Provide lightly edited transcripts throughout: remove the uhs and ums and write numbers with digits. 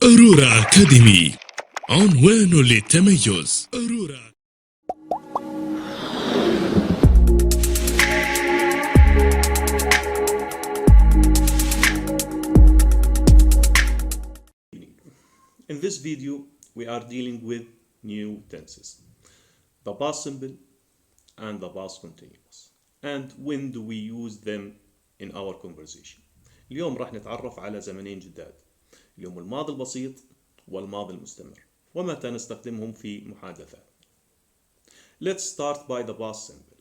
أرورا أكاديمي، عنوان للتميز. أرورا. In this video, we are dealing with new tenses, the past simple and the past continuous. And when do we use them in our conversation? اليوم راح نتعرف على زمنين جداد، اليوم الماضي البسيط والماضي المستمر، ومتى نستخدمهم في محادثات. Let's start by the past simple.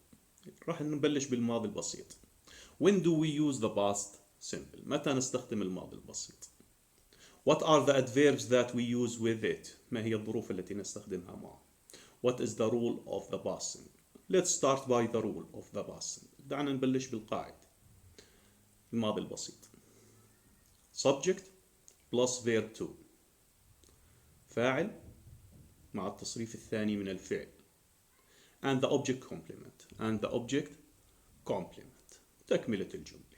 راح نبلش بالماضي البسيط. When do we use the past simple? متى نستخدم الماضي البسيط؟ What are the adverbs that we use with it? ما هي الظروف التي نستخدمها معه؟ What is the rule of the past simple? Let's start by the rule of the past simple. دعنا نبلش بالقاعدة. الماضي البسيط. Subject plus verb to. فاعل مع التصريف الثاني من الفعل. And the object complement. And the object complement. تكملة الجملة.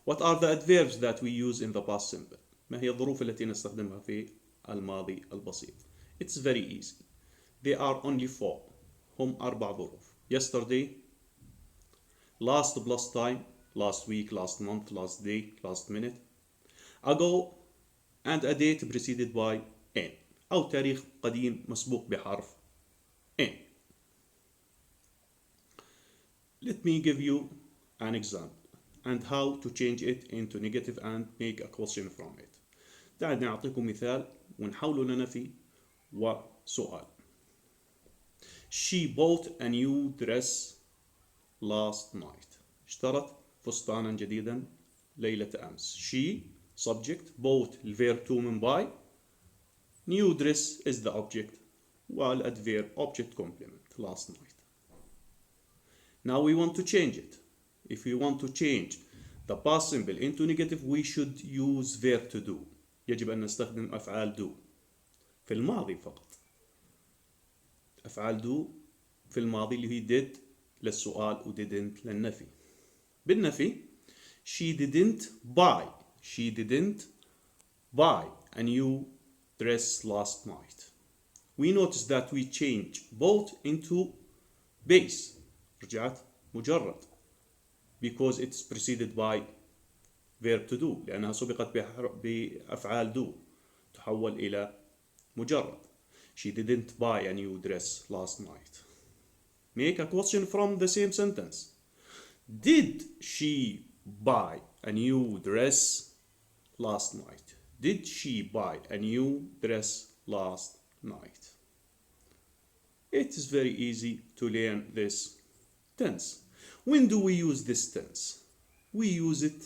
What are the adverbs that we use in the past simple? ما هي الظروف التي نستخدمها في الماضي البسيط? It's very easy. There are only 4. هم 4 ظروف. Yesterday, last plus time, last week, last month, last day, last minute. Ago, and a date preceded by in. أو تاريخ قديم مسبوق بحرف in. Let me give you an example and how to change it into negative and make a question from it. دعني أعطيكم مثال ونحوله لنفي وسؤال. She bought a new dress last night. اشترت فستانا جديدا ليلة أمس. She subject bought الverb to من buy. New dress is the object والadverb object complement last night. Now we want to change it. If we want to change the past simple into negative, we should use verb to do. يجب أن نستخدم أفعال do في الماضي فقط. أفعال do في الماضي اللي هي did للسؤال و didn't للنفي. بالنفي she didn't buy a new dress last night. We notice that we change both into base. رجعت مجرد. Because it's preceded by verb to do لأنها سبقت بأفعال do تحول إلى مجرد. She didn't buy a new dress last night. Make a question from the same sentence. Did she buy a new dress last night? Did she buy a new dress last night? It is very easy to learn this tense. When do we use this tense? We use it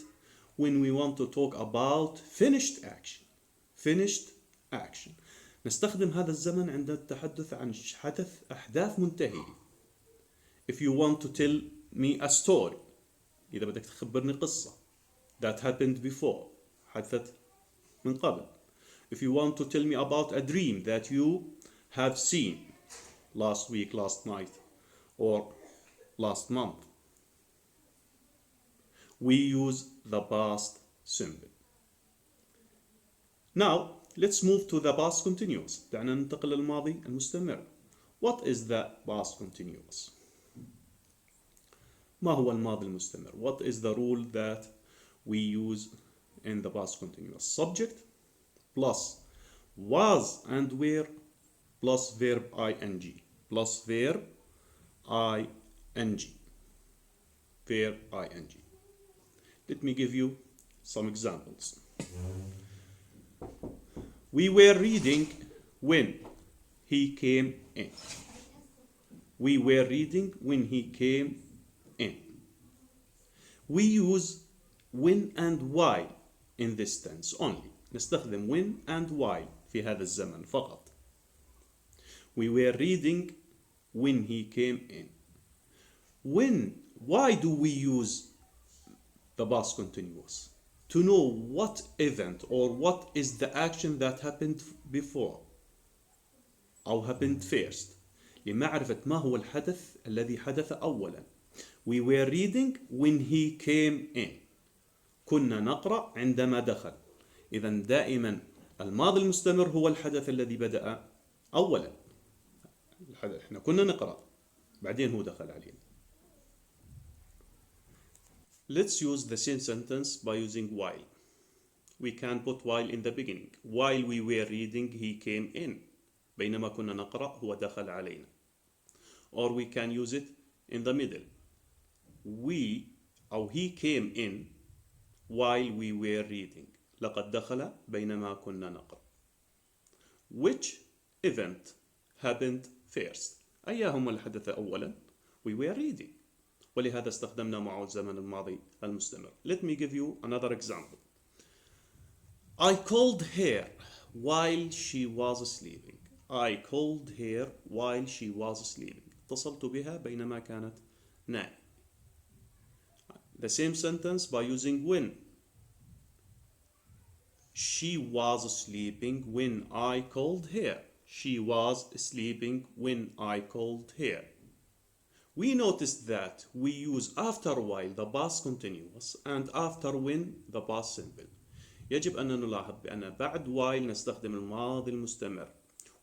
when we want to talk about finished action. Finished action. نستخدم هذا الزمن عند التحدث عن أحداث منتهية. If you want to tell me a story, إذا بدك تخبرني قصة that happened before, حدثت من قبل. If you want to tell me about a dream that you have seen last week, last night, or last month, we use the past simple. Now, let's move to the past continuous. دعنا ننتقل للماضي المستمر. What is the past continuous? ما هو الماضي المستمر? What is the rule that we use in the past continuous? Subject plus was and were plus verb ing plus verb ing. Verb ing. Let me give you some examples. We were reading when he came in. We were reading when he came in. We use when and while in this tense only. نستخدم when and while في هذا الزمن فقط. We were reading when he came in. Why do we use the past continuous? To know what event or what is the action that happened before أو happened first. لمعرفة ما هو الحدث الذي حدث أولا. We were reading when he came in. كنا نقرأ عندما دخل. إذا دائما الماضي المستمر هو الحدث الذي بدأ أولا. احنا كنا نقرأ بعدين هو دخل علينا. Let's use the same sentence by using while. We can put while in the beginning. While we were reading he came in. بينما كنا نقرأ هو دخل علينا. Or we can use it in the middle. He came in while we were reading. لقد دخل بينما كنا نقرأ. Which event happened first? أيهما الحدث أولا؟ We were reading. ولهذا استخدمنا معه الزمن الماضي المستمر. Let me give you another example. I called her while she was sleeping. I called her while she was sleeping. اتصلت بها بينما كانت نائمة. The same sentence by using when. She was sleeping when I called her. She was sleeping when I called her. We noticed that we use after while the past continuous and after when the past simple. يجب أن نلاحظ بأن بعد while نستخدم الماضي المستمر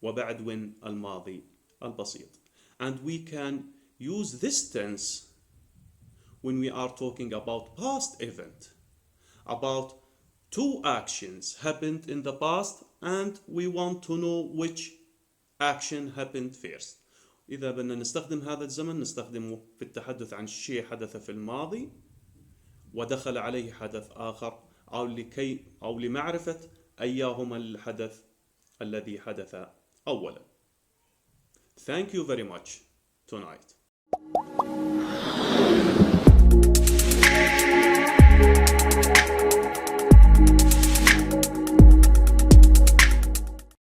وبعد when الماضي البسيط. And we can use this tense when we are talking about past event, about two actions happened in the past and we want to know which action happened first. إذا بدنا نستخدم هذا الزمن نستخدمه في التحدث عن شيء حدث في الماضي ودخل عليه حدث آخر أو لمعرفة أيهما الحدث الذي حدث أولا. Thank you very much tonight.